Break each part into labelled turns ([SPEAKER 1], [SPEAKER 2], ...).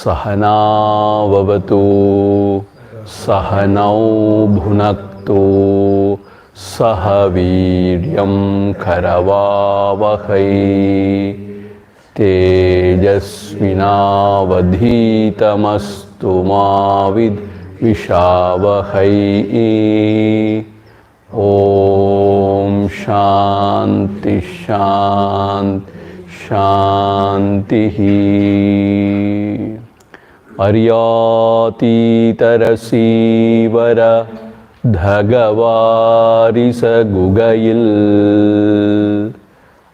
[SPEAKER 1] Sahana vavatu sahanau bhunaktu sahaviryam karavavahai tejasvinavadhitamastu mavid vishavahai. Om Shanti Shanti Shantihi. Aryatītarasīvara dhagavarisa gugayil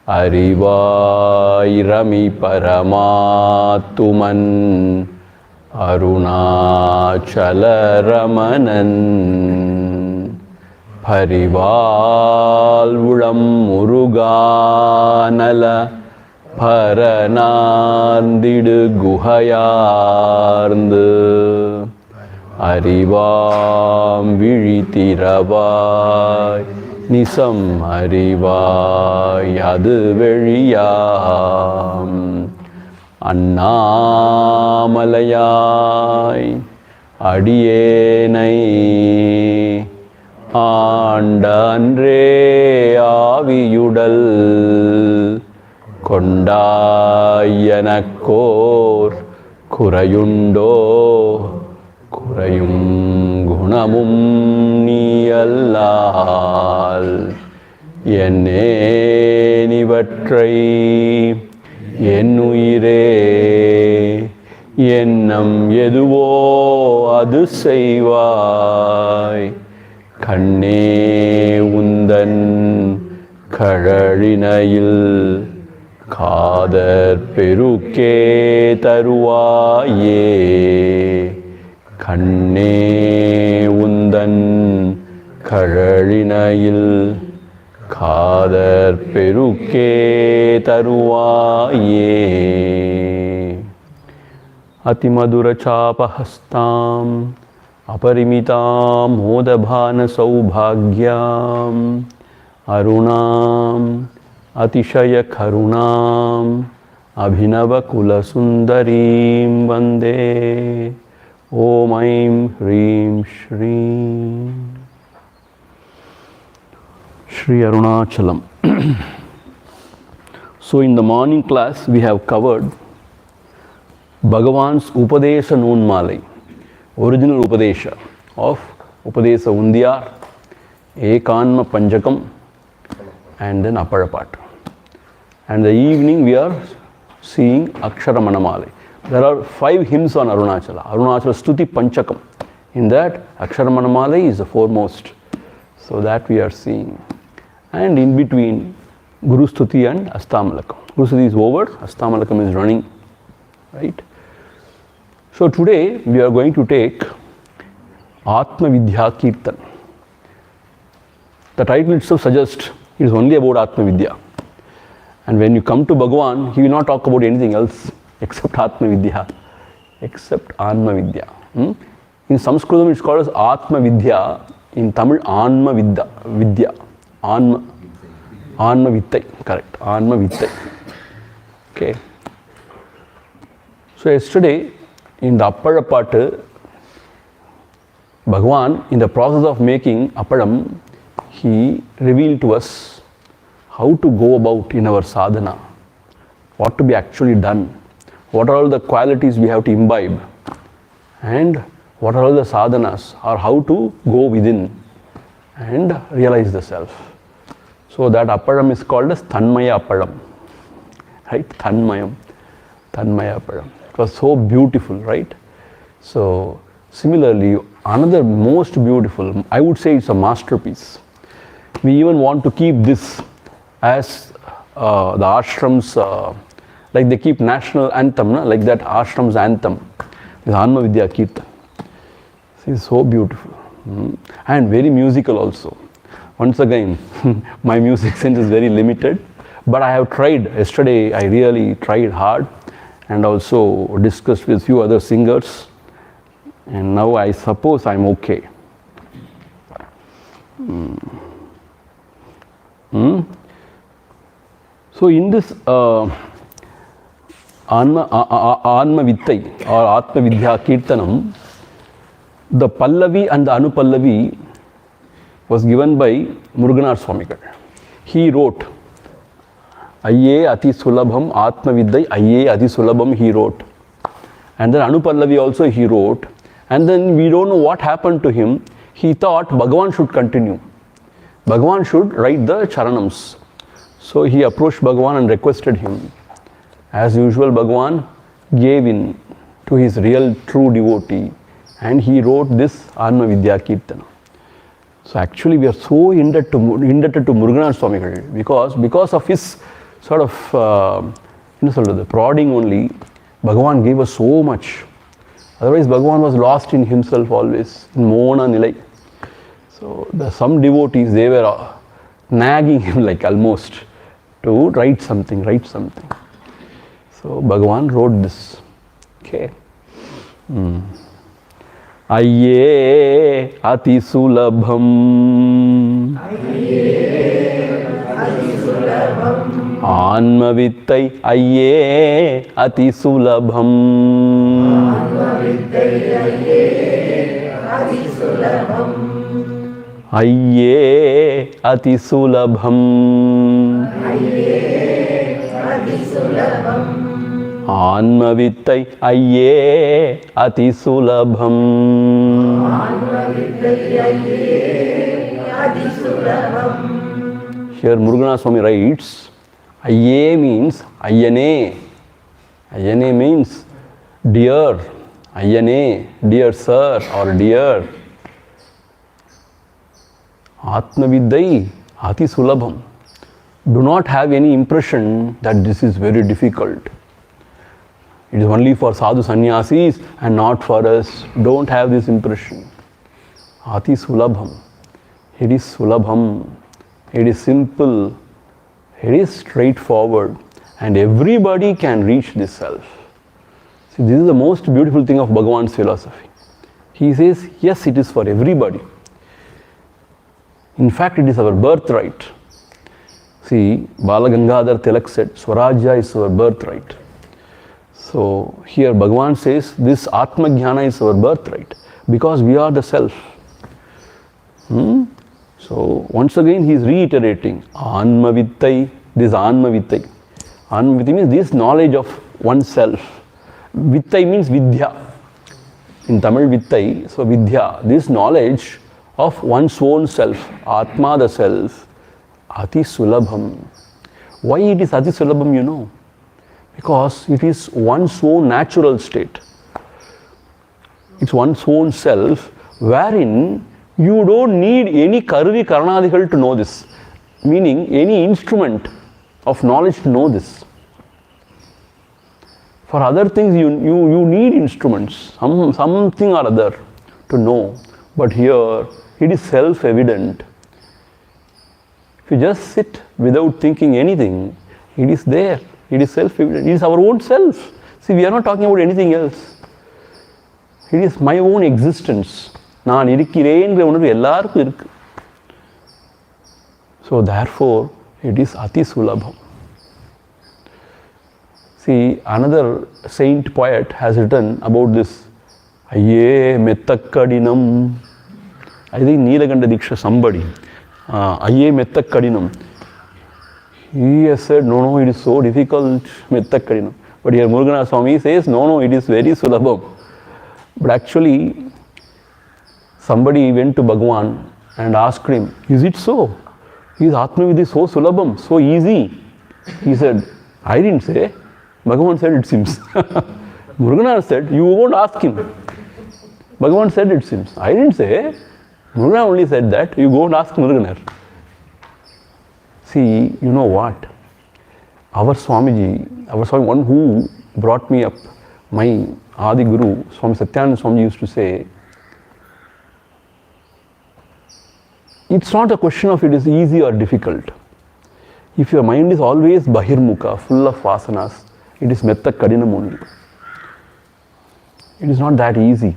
[SPEAKER 1] arivairami paramatuman arunachala ramanan parivalvulam muruganala பரநாந்திடு குஹயார்ந்து அறிவாம் விழித்திரவாய் நிசம் அறிவாய் அது வெளியாம் அண்ணாமலையாய் அடியேனை ஆண்ட அன்றே ஆவியுடல் கொண்டாயனக்கோர் குறையுண்டோ குறையும் குணமும் நீயல்லால் என்னேனிவற்றை என் உயிரே எண்ணம் எதுவோ அது செய்வாய் கண்ணே உந்தன் கழலினையில் காதற் பெருக்கே தருவாயே கண்ணே உந்தன் கழலினையில் காதற் பெருக்கே தருவாயே. அதிமதுர சாபஹஸ்தாம் அபரிமிதாம் மோதபான சௌபாக்யாம் அருணாம் அதிசய கருணாம் அபிநவ குலசுந்தரீம் வந்தே. ஓம் ஐம் ஹ்ரீம் ஸ்ரீம் Shri Arunachalam. So in the morning class we have covered Bhagavan's Upadesha Nunmalai, original Upadesha of Upadesa Undiyar, Ekanma Panjakam and then Apparapat. And the evening we are seeing Aksharamanamalai. There are 5 hymns on Arunachala. Arunachala Stuti Panchakam. In that Aksharamanamalai is the foremost. So that we are seeing. And in between Guru Stuti and Astamalakam. Guru Stuti is over, Astamalakam is running. Right? So today we are going to take Atma Vidya Kirtan. The title itself suggests it is only about Atma Vidya. And when you come to Bhagavan, he will not talk about anything else except Atma Vidya, except Anma Vidya. In Sanskritam it is called as Atma Vidya, in Tamil Anma Vidya. Anma Vittai, correct, Anma Vittai. Okay. So yesterday in the Apparapat, Bhagavan, in the process of making Appadam, he revealed to us how to go about in our sadhana, what to be actually done, what are all the qualities we have to imbibe, and what are all the sadhanas, or how to go within and realize the self. So that Appadam is called as Tanmaya Appadam, right? Tanmaya Appadam. It was so beautiful, right? So similarly, another most beautiful, I would say it's a masterpiece. We even want to keep this as the ashrams, like they keep national anthem, like that ashrams anthem, the Anma Vidya Kirtan. It's so beautiful and very musical also. Once again, my music sense is very limited, but I have tried. Yesterday I really tried hard and also discussed with few other singers, and now I suppose I'm okay. So in this Anma Vittai or Atma Vidya Kirtanam, the Pallavi and the Anupallavi was given by Muruganar Swamigal. He wrote, Ayye Ati Sulabham Atma Vidyai Ayye Ati Sulabham he wrote. And then Anupallavi also he wrote. And then we don't know what happened to him. He thought Bhagavan should continue. Bhagavan should write the Charanams. So he approached Bhagavan and requested him. As usual, Bhagavan gave in to his real true devotee. And he wrote this Atma Vidya Kirtana. So actually we are so indebted to Muruganar Swamigal because of his sort of the prodding only, Bhagavan gave us so much. Otherwise Bhagavan was lost in himself always, in Mona Nilai. So some devotees, they were nagging him like almost to write something. So Bhagavan wrote this. Okay. Ayye Ati Sulabham Anma Vittai Ayye Ati Sulabham Ayye Ati Sulabham Anma Vittai Ayye Ati Sulabham. Here Muruganar Swami writes, Ayye means Ayyane. Ayyane means dear. Ayyane, dear sir or dear. Atma Vidyai Ati Sulabham. Do not have any impression that this is very difficult. It is only for sadhu sannyasis and not for us. Don't have this impression. Ati Sulabham. It is Sulabham. It is simple. It is straightforward. And everybody can reach this self. See, this is the most beautiful thing of Bhagavan's philosophy. He says, yes, it is for everybody. In fact, it is our birthright. See, Bala Gangadhar Tilak said, Swarajya is our birthright. So here Bhagavan says this Atma Jnana is our birthright because we are the self. So once again he is reiterating Anma Vittai, this Anma Vittai. Anma Vittai means this knowledge of oneself. Vittai means Vidya. In Tamil Vittai, so Vidya, this knowledge of one's own self, Atma the self, Ati Sulabham. Why it is Ati Sulabham, you know? Because it is one's own natural state. It's one's own self wherein you don't need any Karuvi Karanadikal to know this. Meaning any instrument of knowledge to know this. For other things you need instruments, something or other to know. But here it is self-evident. If you just sit without thinking anything, it is there. It is self-evident. It is our own self. See, we are not talking about anything else. It is my own existence. நான் இருக்கிறேன்ற உணர்வு எல்லாருக்கும் இருக்கு. So therefore, it is Ati Sulabham. See, another saint poet has written about this. Ayye Mettakkadinam. I think Neelakanta Diksha, somebody. Ayye Mettakkadinam. He has said, no, it is so difficult, Mettakkadinam. But here Muruganar Swami says, no, it is very Sulabham. But actually, somebody went to Bhagavan and asked him, is it so? Is Atma Vidya so Sulabham, so easy? He said, I didn't say. Bhagavan said, it seems. Muruganar said, you won't ask him. Bhagavan said, it seems. I didn't say. Muruganar only said that. You go and ask Muruganar. See, you know what? Our Swami, one who brought me up, my Adi Guru, Swami Satyananda Swami used to say, it's not a question of it is easy or difficult. If your mind is always Bahirmukha, full of vasanas, it is Mettakkadinam only. It is not that easy.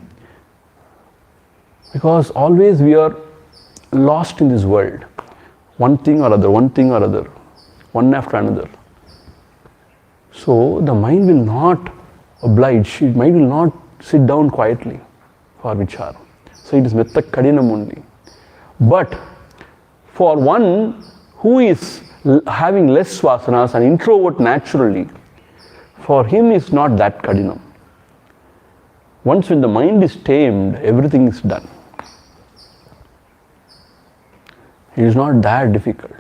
[SPEAKER 1] Because always we are lost in this world. One thing or other, one after another. So the mind will not oblige, mind will not sit down quietly for vichara. So it is metta kadinam only. But for one who is having less vasanas, an introvert naturally, for him is not that kadinam. Once when the mind is tamed, everything is done. It is not that difficult.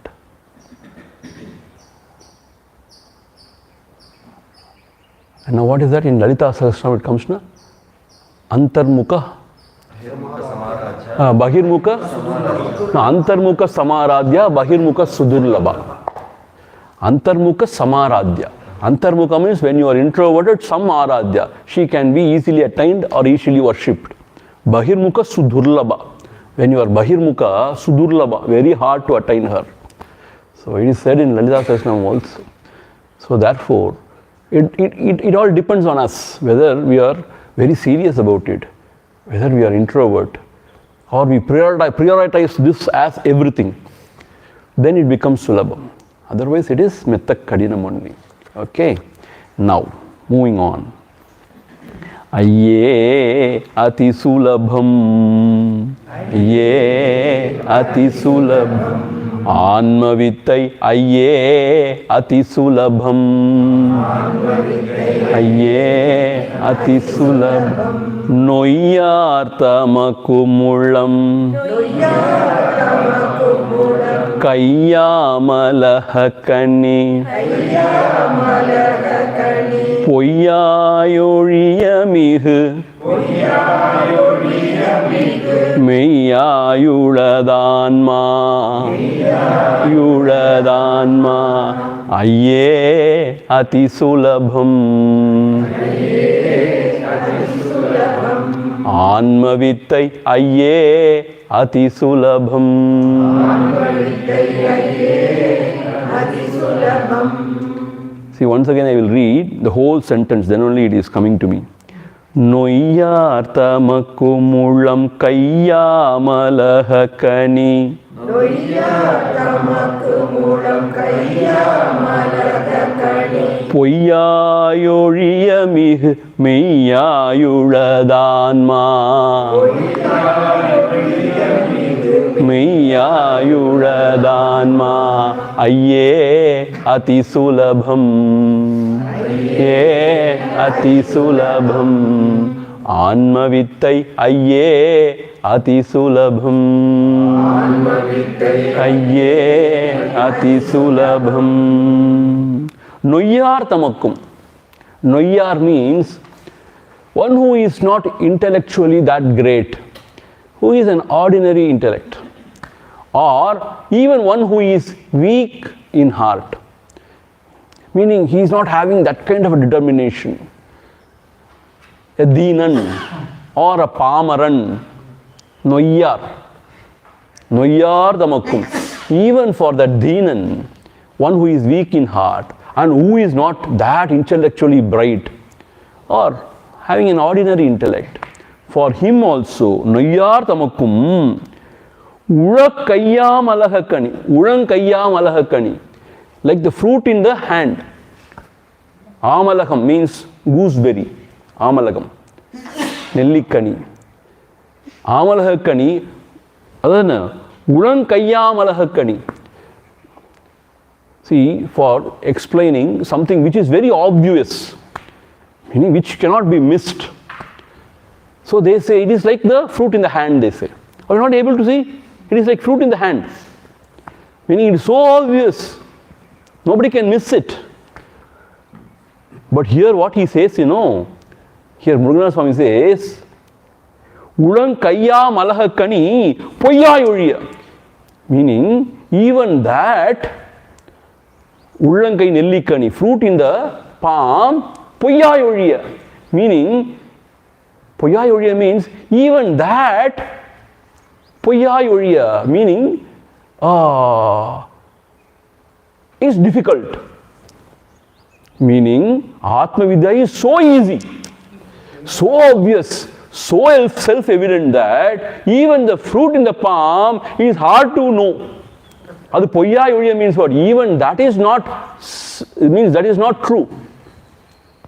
[SPEAKER 1] And now what is that in Lalita Sahasranam? It comes na Antarmukha, Bahirmukha, Antarmukha Samaradhya, Bahirmukha Sudurlabha. Antarmukha Samaradhya. Antarmukha means when you are introverted, some Aradhya. She can be easily attained or easily worshipped. Bahirmukha Sudurlabha. When you are Bahirmukha, Sudurlabha, very hard to attain her. So it is said in Lalita Sahasranam also. So therefore, it all depends on us, whether we are very serious about it, whether we are introvert, or we prioritize this as everything. Then it becomes sulabham. Otherwise it is metta kadinam only. Okay. Now, moving on. Ayye ati sulabham. Ayye ati sulabham. Atma vittai ayye ati sulabham. Ayye ati sulabham. Noyyartamakumullam. Kayyamalahakani. Poyyayozhiyamihu. Meyyayuladhanma. Yuladhanma. Ayye ati sulabham. Atma vittai ayye ati sulabham. See, once again I will read the whole sentence, then only it is coming to me. Noyyartamakumullam kayyamalahakani. Poyyayozhiyamihu meyyayuladhanma. Meyyayuladhanma. Ayye ati sulabham. Ayye ati sulabham. Atma vittai ayye ati sulabham. Ayye ati sulabham. Noyyartamakum. Noyyar means one who is not intellectually that great, who is an ordinary intellect, or even one who is weak in heart, meaning he is not having that kind of a determination. A Dinan or a Pamaran, Noyyar. Noyyartamakum. Even for that Dinan, one who is weak in heart and who is not that intellectually bright or having an ordinary intellect, for him also, Noyyartamakum, Ulankayyam, like the fruit in the hand. Amalakam means gooseberry. Amalagam. Nellikani. Amalahakani. Adana. Ulankayyam. See, for explaining something which is very obvious, meaning which cannot be missed. So they say it is like the fruit in the hand, they say. Are you not able to see? It is like fruit in the hand. Meaning it is so obvious. Nobody can miss it. But here what he says, here Muruganatha Swami says, Ulankayyam poyyayozhiya. Meaning, even that, Ullankai nellikani, fruit in the palm, poyyayozhiya. Meaning, poyyayozhiya means, even that, poyyayozhiya, meaning, is difficult. Meaning, Atma Vidya is so easy, so obvious, so self-evident that even the fruit in the palm is hard to know. Adu poyyayozhiya means what? Even that is not, it means that is not true.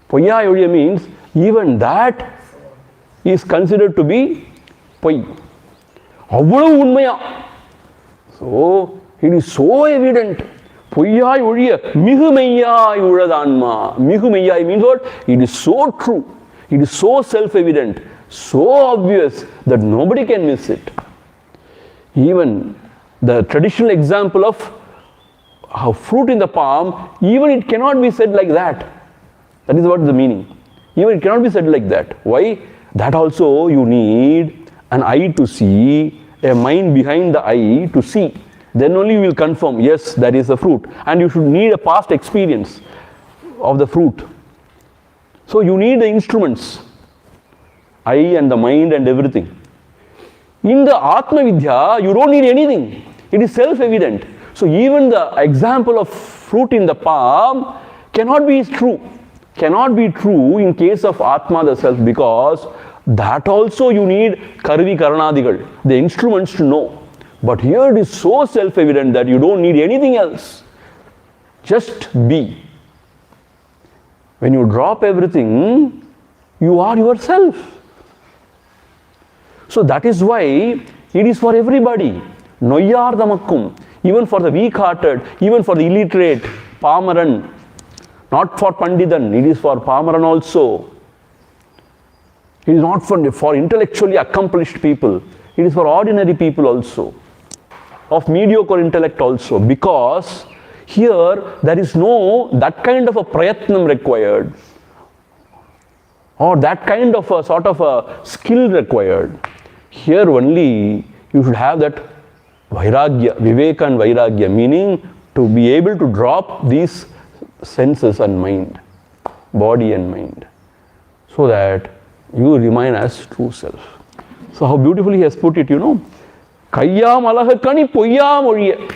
[SPEAKER 1] Poyyai Oliya means even that is considered to be poi. Avvalavu unmaya. So it is so evident. Poyyai Oliya mihumeyyai uladanma. Mihumeyyai means what? It is so true. It is so self-evident, so obvious that nobody can miss it. Even the traditional example of a fruit in the palm, even it cannot be said like that. That is what the meaning. Even it cannot be said like that. Why? That also you need an eye to see, a mind behind the eye to see. Then only you will confirm, yes, that is the fruit. And you should need a past experience of the fruit. So you need the instruments, eye and the mind and everything. In the Atma Vidya, you don't need anything. It is self-evident. So even the example of fruit in the palm cannot be true. Cannot be true in case of Atma the self, because that also you need Karvi Karanadigal, the instruments to know. But here it is so self-evident that you don't need anything else. Just be. When you drop everything, you are yourself. So that is why it is for everybody. Noyyardamakkum. Even for the weak-hearted, even for the illiterate, Pamaran. Not for Panditan, it is for Pamaran also. It is not for intellectually accomplished people. It is for ordinary people also. Of mediocre intellect also. Because here there is no that kind of a prayatnam required, or that kind of a sort of a skill required. Here only you should have that vairagya, viveka and vairagya, meaning to be able to drop these senses and mind, body and mind, so that you remain as true self. So how beautifully he has put it, Kayyam alahakani poyyam oliya.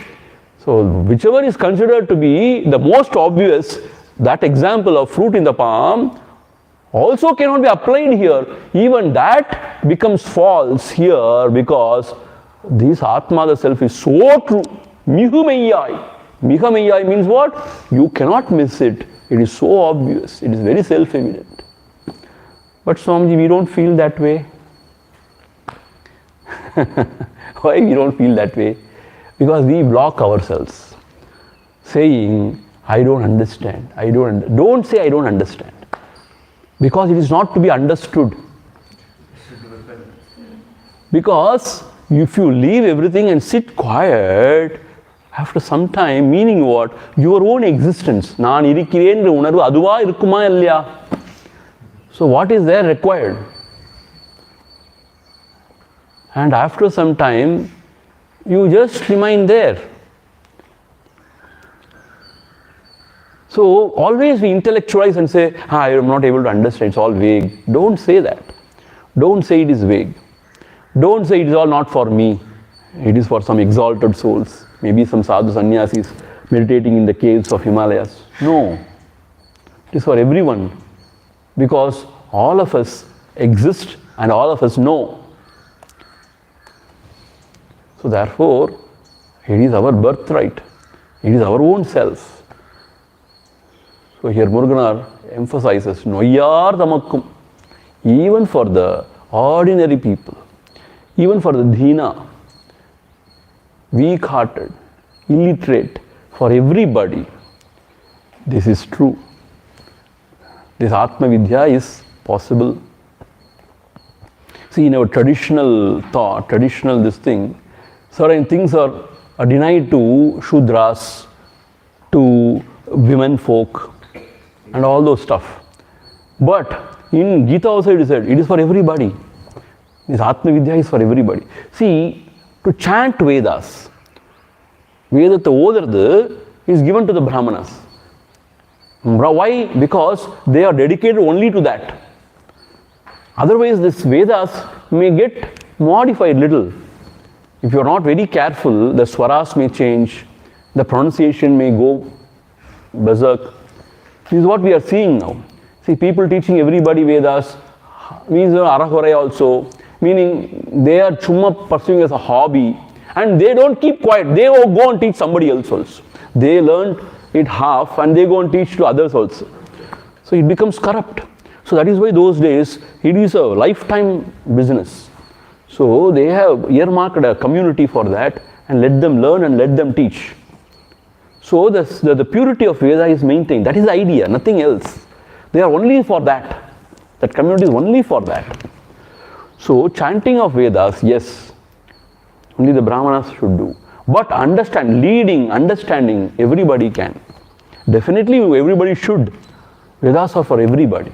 [SPEAKER 1] So whichever is considered to be the most obvious, that example of fruit in the palm also cannot be applied here. Even that becomes false here, because this Atma, the self, is so true. Mihumeyyai. Mihumeyyai means what? You cannot miss it. It is so obvious. It is very self-evident. But Swamiji, we don't feel that way. Why we don't feel that way? Because we block ourselves, saying, I don't understand. Don't say I don't understand. Because it is not to be understood. Because if you leave everything and sit quiet, after some time, meaning what? Your own existence. Naan irikkiren unarvu aduva irukuma illaya. So what is there required? And after some time, you just remain there. So always we intellectualize and say, I am not able to understand, it's all vague. Don't say that. Don't say it is vague. Don't say it is all not for me. It is for some exalted souls. Maybe some sadhu sannyasis meditating in the caves of Himalayas. No. It is for everyone. Because all of us exist and all of us know. So therefore, it is our birthright. It is our own self. So here Muruganar emphasizes, Noyyardamakkum. Even for the ordinary people, even for the Dheena, weak-hearted, illiterate, for everybody, this is true. This Atma Vidya is possible. See, in our traditional thought, certain things are denied to Shudras, to women folk, and all those stuff. But in Gita also it is said, it is for everybody. This Atma Vidya is for everybody. See, to chant Vedas, Vedata Odardu is given to the Brahmanas. Why? Because they are dedicated only to that. Otherwise, this Vedas may get modified little. If you are not very careful, the swaras may change, the pronunciation may go berserk. This is what we are seeing now. See, people teaching everybody Vedas means Arahore also, meaning they are chumma pursuing as a hobby, and they don't keep quiet. They go and teach somebody else also. They learn it half and they go and teach to others also. So it becomes corrupt. So that is why those days it is a lifetime business. So they have earmarked a community for that and let them learn and let them teach. So the purity of Veda is maintained. That is the idea, nothing else. They are only for that. That community is only for that. So chanting of Vedas, yes, only the Brahmanas should do. But understanding, everybody can. Definitely everybody should. Vedas are for everybody.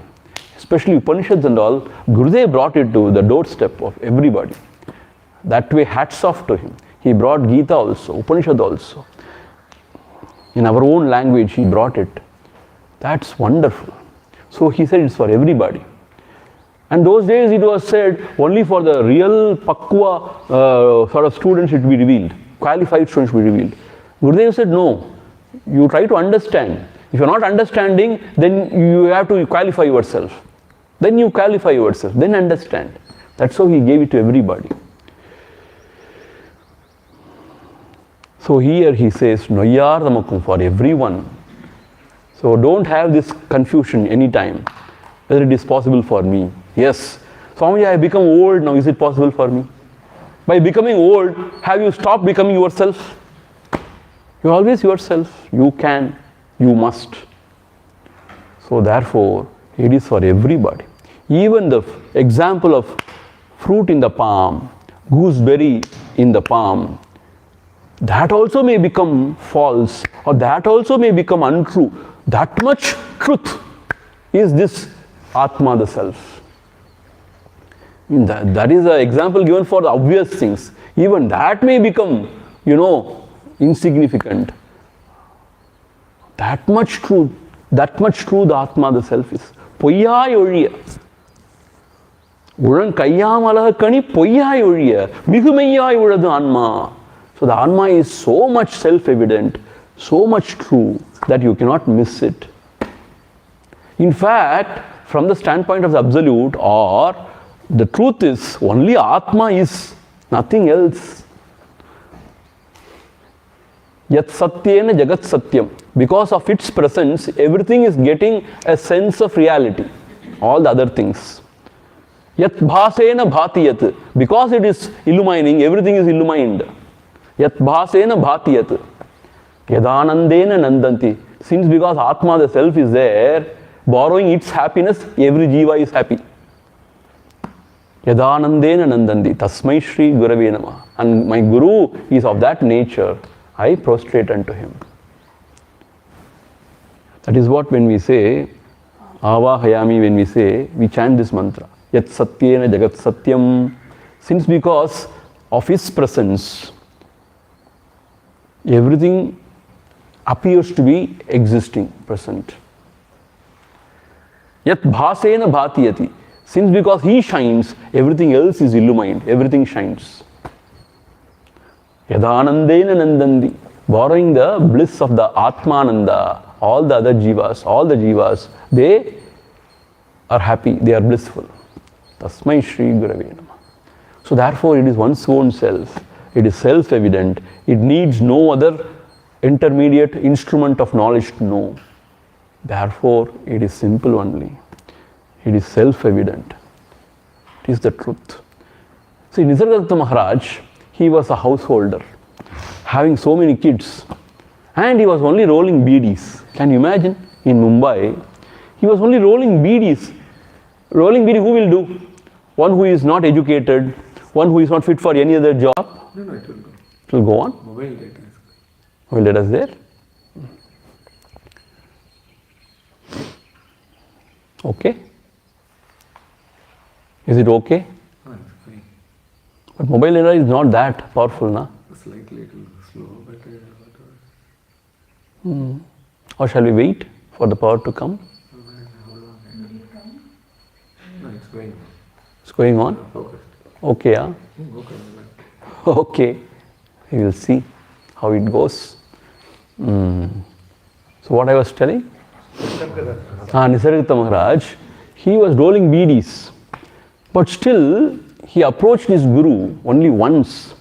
[SPEAKER 1] Especially Upanishads and all, Gurudev brought it to the doorstep of everybody. That way, hats off to him. He brought Gita also, Upanishad also. In our own language, he brought it. That's wonderful. So he said it's for everybody. And those days it was said only for the real Pakwa sort of students it will be revealed. Qualified students will be revealed. Gurudev said no. You try to understand. If you are not understanding, then you have to qualify yourself. Then you qualify yourself, then understand. That's how he gave it to everybody. So here he says, Noyardamakkum, for everyone. So don't have this confusion anytime, whether it is possible for me. Yes, Swami, I have become old now, is it possible for me? By becoming old, have you stopped becoming yourself? You are always yourself. You can, you must. So therefore, it is for everybody. Even the example of fruit in the palm, gooseberry in the palm, that also may become false, or that also may become untrue. That much truth is this Atma, the self. That is an example given for the obvious things. Even that may become, insignificant. That much true the Atma, the self is. Poyyai ஒழிய உழன் கையாமலக கனி பொய்யாய் ஒழிய மிகுமையாய் உழது ஆன்மா. So the Atma is so much self-evident, so much true that you cannot miss it. In fact, from the standpoint of the absolute, or the truth is only Atma is, nothing else. Yat satyena jagat satyam. Because of its presence, everything is getting a sense of reality. All the other things. Yat bhasena bhatiyat. Because it is illumining, everything is illumined. Yat bhasena bhatiyat. Yadanandena nandanti. Since because Atma, the self, is there, borrowing its happiness, every jiva is happy. Yadanandena nandanti. Tasmai Shri Gurave Namah. And my Guru is of that nature. I prostrate unto him. That is what when we say, Avahayami, when we say, we chant this mantra. Yat satyena jagat satyam. Since because of his presence, everything appears to be existing, present. Yat bhasena bhatiyati. Since because he shines, everything else is illumined, everything shines. Yadanandena nandandi. Borrowing the bliss of the Atmananda, all the other jivas, they are happy, they are blissful. Tasmai Shri Gurave Namah. So therefore it is one's own self. It is self-evident. It needs no other intermediate instrument of knowledge to know. Therefore it is simple only. It is self-evident. It is the truth. See, Nisargadatta Maharaj, he was a householder, having so many kids, and he was only rolling beedis. Can you imagine? In Mumbai, he was only rolling beedis. Rolling beedi, who will do? One who is not educated, one who is not fit for any other job.
[SPEAKER 2] No, it will go.
[SPEAKER 1] It will go on.
[SPEAKER 2] Mobile data is
[SPEAKER 1] Mobile data is there. Okay. Is it okay?
[SPEAKER 2] fine. Fine.
[SPEAKER 1] But mobile data is not that powerful, na?
[SPEAKER 2] Slightly it will go slow, but
[SPEAKER 1] Or shall we wait for the power to come?
[SPEAKER 2] no, it's going.
[SPEAKER 1] It's going on?
[SPEAKER 2] Focused.
[SPEAKER 1] Okay, yeah.
[SPEAKER 2] Okay.
[SPEAKER 1] Okay. We will see how it goes. So what I was telling? Nisargadatta Maharaj, he was rolling beedis. But still, he approached his Guru only once.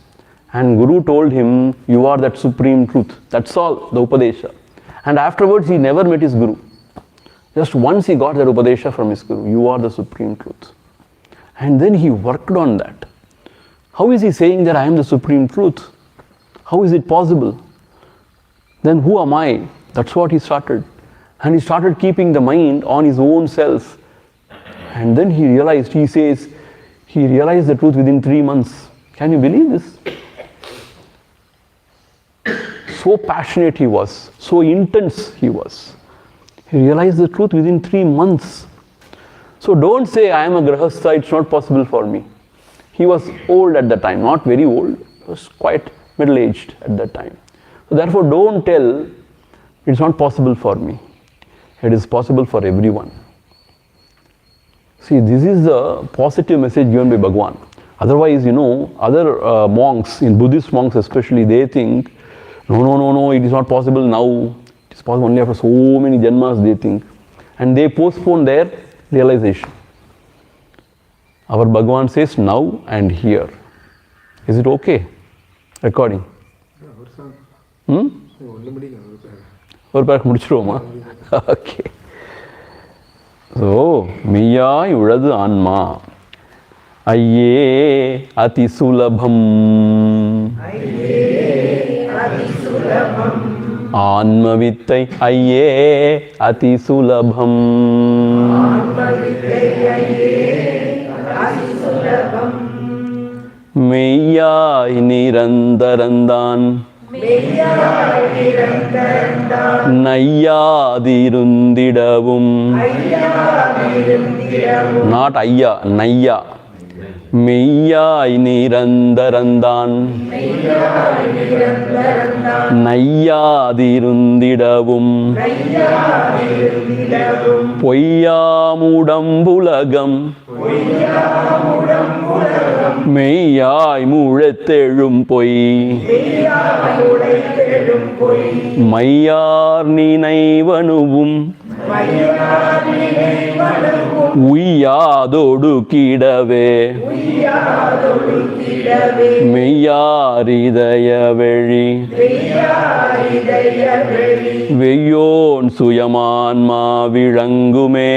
[SPEAKER 1] And Guru told him, you are that supreme truth. That's all, the Upadesha. And afterwards, he never met his Guru. Just once he got that Upadesha from his Guru, you are the supreme truth. And then he worked on that. How is he saying that I am the supreme truth? How is it possible? Then who am I? That's what he started. And he started keeping the mind on his own self. And then he realized, he says, he realized the truth within 3 months. Can you believe this? So passionate he was, so intense he was. He realized the truth within 3 months. So don't say, I am a grahastha, it's not possible for me. He was old at that time, not very old, he was quite middle-aged at that time. So therefore don't tell, it's not possible for me. It is possible for everyone. See, this is the positive message given by Bhagavan. Otherwise, other monks, in Buddhist monks especially, they think, no, it is not possible now. It is possible only after so many janmas, they think. And they postpone their realization. Our Bhagavan says now and here. Is it okay? Recording. ஒரு பேருக்கு முடிச்சிருவோமா? Okay. So மெய்யாய் உழது ஆன்மா ஐயே அதி சுலபம் ஆன்மவித்தை ஐயே அதி சுலபம் மெய்யாய் நிரந்தரந்தான் நையாதிருந்திடவும் நாட் ஐயா நையா மெய்யாய் நிரந்தரந்தான் நையாதிருந்திடவும் பொய்யாமுடம்புலகம் மெய்யாய் முழத்தெழும் பொய் மையார் நினைவனுவும் உய்யாதொடு கிடவே மெய்யாரிதய வெளி வெய்யோன் சுயமான்மா விளங்குமே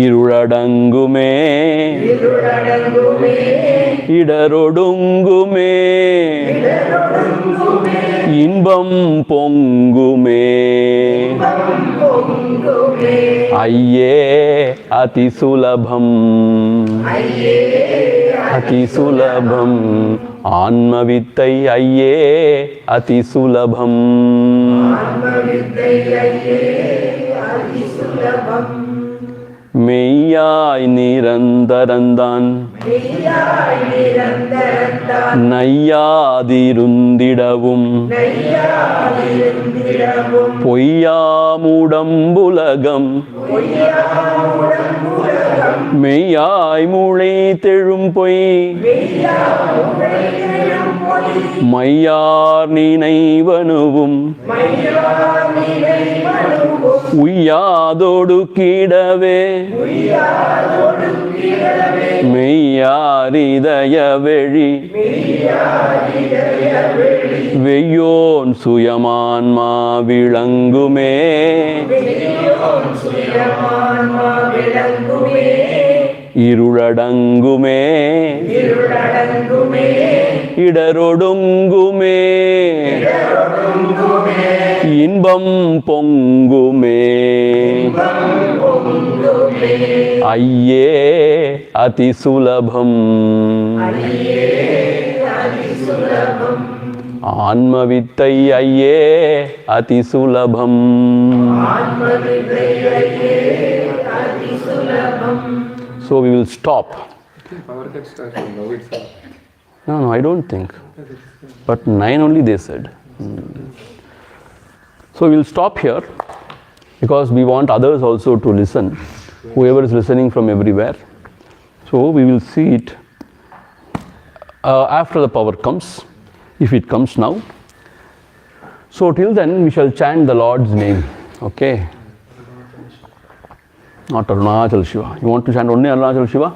[SPEAKER 1] இருளடங்குமே இடரொடுங்குமே இன்பம் பொங்குமே ஐயே அதிசுலபம் அதிசுலபம் ஆன்மவித்தை ஐயே அதிசுலபம் மெய்யாய் நிரந்தரந்தான் நையாதிருந்திடவும் பொய்யாமுடம்புலகம் மெய்யாய் முளைத்தெழும் பொய் மையார் நினைவனுவும் உய்யாதொடு கிடவே மெய்யாரிதய வெளி வெய்யோன் சுயமான்மா விளங்குமே இருளடங்குமே இடரொடுங்குமே இன்பம் பொங்குமே ஐயே அதிசுலபம் ஆன்மவித்தை ஐயே அதிசுலபம். So we will stop.
[SPEAKER 2] Power cut starts from now itself.
[SPEAKER 1] No, I don't think. But 9 only they said. So we will stop here because we want others also to listen. Whoever is listening from everywhere. So we will see it after the power comes, if it comes now. So till then we shall chant the Lord's name. Okay. Not Arunachal Shiva. You want to chant only Arunachal Shiva?